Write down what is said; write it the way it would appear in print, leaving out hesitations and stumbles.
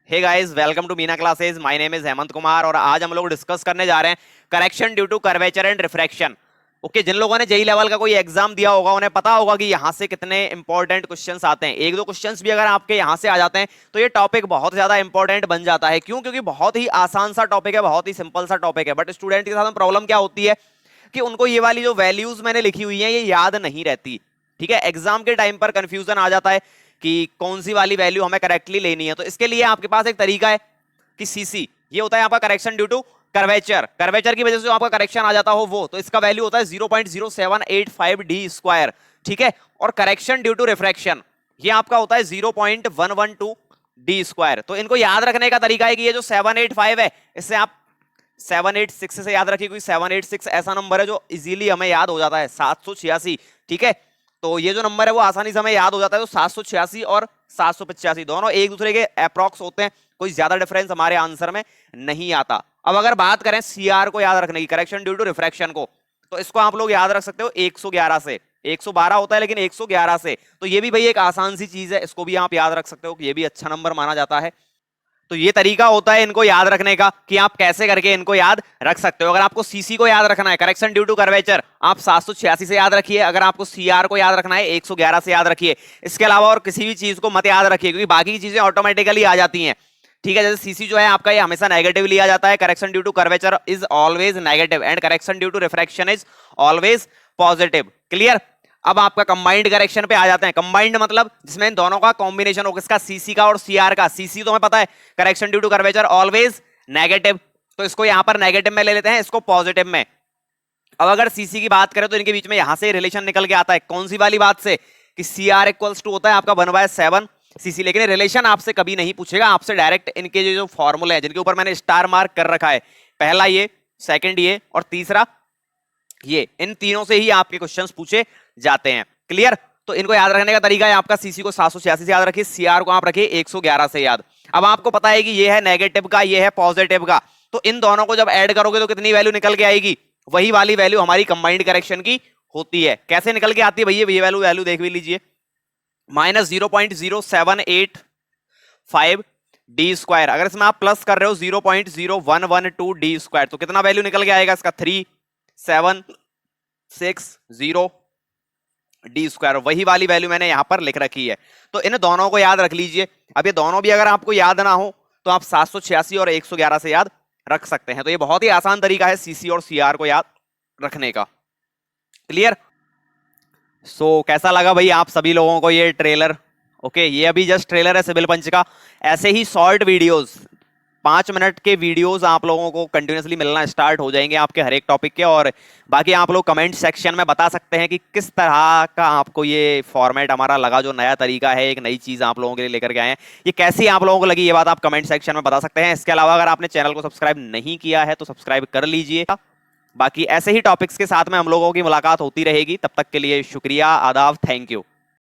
Hey guys, welcome to Meena classes. My name is Hemant Kumar और आज हम लोग डिस्कस करने जा रहे हैं correction due to curvature and refraction. Okay, जिन लोगों ने जेई लेवल का कोई एग्जाम दिया होगा उन्हें पता होगा कि यहाँ से कितने इंपॉर्टेंट क्वेश्चंस आते हैं। एक दो क्वेश्चंस भी अगर आपके यहाँ से आ जाते हैं तो ये टॉपिक बहुत ज्यादा इंपॉर्टेंट बन जाता है। क्यों? क्योंकि बहुत ही आसान सा टॉपिक है, बहुत ही सिंपल सा टॉपिक है, बट स्टूडेंट के साथ प्रॉब्लम क्या होती है कि उनको ये वाली जो वैल्यूज मैंने लिखी हुई है ये याद नहीं रहती। ठीक है, एग्जाम के टाइम पर कंफ्यूजन आ जाता है कि कौन सी वाली वैल्यू हमें करेक्टली लेनी है। तो इसके लिए आपके पास एक तरीका है कि सीसी, ये होता है आपका correction due to curvature. Curvature की वजह से जो आपका करेक्शन आ जाता हो वो, तो इसका वैल्यू होता है 0.0785 डी स्क्वायर। ठीक है, और करेक्शन ड्यू टू रिफ्रैक्शन ये आपका होता है 0.112 डी स्क्वायर। तो इनको याद रखने का तरीका है कि ये जो 785 है इससे आप 786 से याद रखिए, क्योंकि 786 ऐसा नंबर है जो इजीली हमें याद हो जाता है, 786। ठीक है, तो ये जो नंबर है वो आसानी से हमें याद हो जाता है। तो 786 और 785 दोनों एक दूसरे के अप्रॉक्स होते हैं, कोई ज्यादा डिफरेंस हमारे आंसर में नहीं आता। अब अगर बात करें सीआर को याद रखने की, करेक्शन ड्यू टू रिफ्रैक्शन को, तो इसको आप लोग याद रख सकते हो 111 से। 112 होता है लेकिन 111 से, तो ये भी भाई एक आसान सी चीज है, इसको भी आप याद रख सकते हो कि ये भी अच्छा नंबर माना जाता है। तो ये तरीका होता है इनको याद रखने का कि आप कैसे करके इनको याद रख सकते हो। अगर आपको सीसी को याद रखना है, करेक्शन ड्यू टू कर्वेचर, आप 786 से याद रखिए। अगर आपको सीआर को याद रखना है 111 से याद रखिए। इसके अलावा और किसी भी चीज को मत याद रखिए, क्योंकि बाकी की चीजें ऑटोमेटिकली आ जाती हैं। ठीक है, जैसे सीसी जो है आपका ये हमेशा नेगेटिव लिया जाता है। Correction due to curvature is always negative and correction due to refraction is always positive. Clear? अब आपका कंबाइंड करेक्शन पे आ जाते हैं। कंबाइंड मतलब जिसमें इन दोनों का कॉम्बिनेशन हो, किसका? सीसी का और सीआर का। सीसी तो हमें पता है correction due to curvature always negative, तो इसको यहां पर नेगेटिव में ले लेते हैं, इसको पॉजिटिव में। अब अगर सीसी की बात करें तो इनके बीच में यहां से रिलेशन निकल के आता है। कौन सी वाली बात से? कि सीआर इक्वल्स टू होता है आपका 1/7 सीसी। लेकिन रिलेशन आपसे कभी नहीं पूछेगा, आपसे डायरेक्ट इनके जो फॉर्मूले हैं जिनके ऊपर मैंने स्टार मार्क कर रखा है, पहला ये, सेकंड ये और तीसरा ये, इन तीनों से ही आपके क्वेश्चंस पूछे जाते हैं। क्लियर? तो इनको याद रखने का तरीका है आपका, सीसी को 786 से याद रखिए, सीआर को आप रखिए 111 से याद। अब आपको पता है कि ये है नेगेटिव का, ये है पॉजिटिव का, तो इन दोनों को जब ऐड करोगे तो कितनी वैल्यू निकल के आएगी? वही वाली वैल्यू हमारी कंबाइंड करेक्शन की होती है। कैसे निकल के आती है भैया? ये वैल्यू देख भी लीजिए, -0.0785 डी स्क्वायर। अगर इसमें आप प्लस कर रहे हो 0.0112 डी स्क्वायर, तो कितना वैल्यू निकल के आएगा इसका? 3760 डी स्क्वायर। वही वाली वैल्यू मैंने यहां पर लिख रखी है, तो इन दोनों को याद रख लीजिए। अब ये दोनों भी अगर आपको याद ना हो तो आप 786 और 111 से याद रख सकते हैं। तो ये बहुत ही आसान तरीका है सीसी और सीआर को याद रखने का। क्लियर? कैसा लगा भाई आप सभी लोगों को ये ट्रेलर? ओके, ये अभी जस्ट ट्रेलर है सिविल पंच का। ऐसे ही शॉर्ट वीडियोस, 5 मिनट के वीडियोस आप लोगों को कंटिन्यूसली मिलना स्टार्ट हो जाएंगे आपके हर एक टॉपिक के। और बाकी आप लोग कमेंट सेक्शन में बता सकते हैं कि किस तरह का आपको ये फॉर्मेट हमारा लगा, जो नया तरीका है, एक नई चीज आप लोगों के लिए लेकर के आए हैं, ये कैसी आप लोगों को लगी, ये बात आप कमेंट सेक्शन में बता सकते हैं। इसके अलावा अगर आपने चैनल को सब्सक्राइब नहीं किया है तो सब्सक्राइब कर लीजिए। बाकी ऐसे ही टॉपिक्स के साथ में हम लोगों की मुलाकात होती रहेगी। तब तक के लिए शुक्रिया, आदाब, थैंक यू।